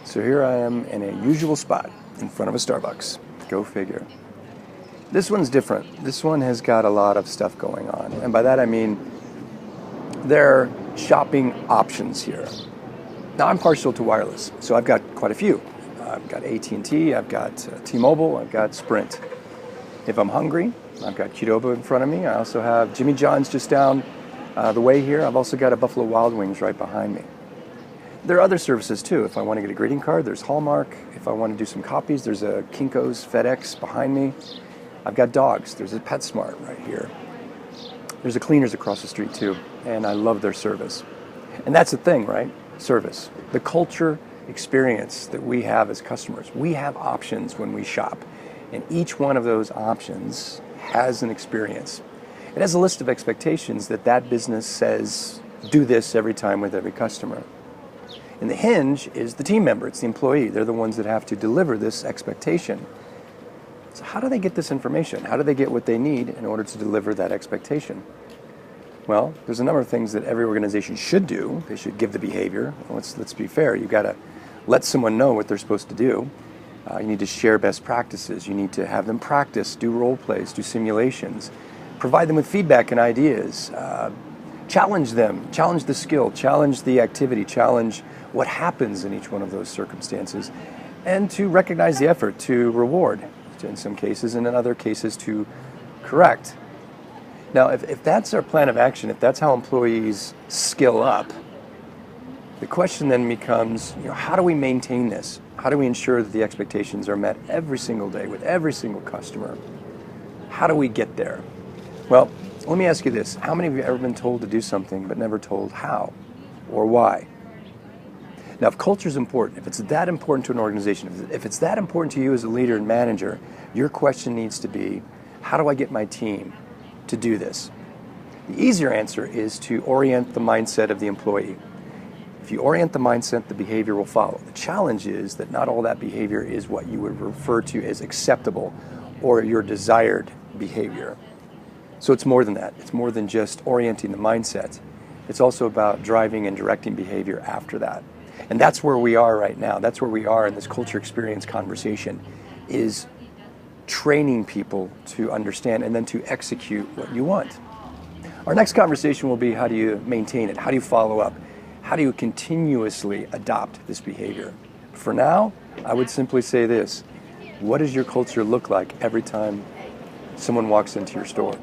So here I am in a usual spot in front of a Starbucks. Go figure. This one's different. This one has got a lot of stuff going on. And by that I mean there are shopping options here. Now I'm partial to wireless, so I've got quite a few. I've got AT&T, I've got T-Mobile, I've got Sprint. If I'm hungry, I've got Qdoba in front of me. I also have Jimmy John's just down the way here. I've also got a Buffalo Wild Wings right behind me. There are other services too. If I want to get a greeting card, there's Hallmark. If I want to do some copies, there's a Kinko's FedEx behind me. I've got dogs. There's a PetSmart right here. There's a Cleaners across the street too, and I love their service. And that's the thing, right? Service. The culture experience that we have as customers. We have options when we shop, and each one of those options has an experience. It has a list of expectations that business says, do this every time with every customer. And the hinge is the team member, it's the employee. They're the ones that have to deliver this expectation. So how do they get this information? How do they get what they need in order to deliver that expectation? Well, there's a number of things that every organization should do. They should give the behavior. Let's be fair. You've got to let someone know what they're supposed to do. You need to share best practices. You need to have them practice, do role plays, do simulations, provide them with feedback and ideas, challenge them, challenge the skill, challenge the activity, challenge what happens in each one of those circumstances, and to recognize the effort, to reward in some cases, and in other cases to correct. Now, if that's our plan of action, if that's how employees skill up, the question then becomes, how do we maintain this? How do we ensure that the expectations are met every single day with every single customer? How do we get there? Well, let me ask you this. How many of you have ever been told to do something but never told how or why? Now, if culture is important, if it's that important to an organization, if it's that important to you as a leader and manager, your question needs to be, how do I get my team to do this? The easier answer is to orient the mindset of the employee. If you orient the mindset, the behavior will follow. The challenge is that not all that behavior is what you would refer to as acceptable or your desired behavior. So it's more than that. It's more than just orienting the mindset. It's also about driving and directing behavior after that. And that's where we are right now. That's where we are in this culture experience conversation, is training people to understand and then to execute what you want. Our next conversation will be, how do you maintain it? How do you follow up? How do you continuously adopt this behavior? For now, I would simply say this: what does your culture look like every time someone walks into your store?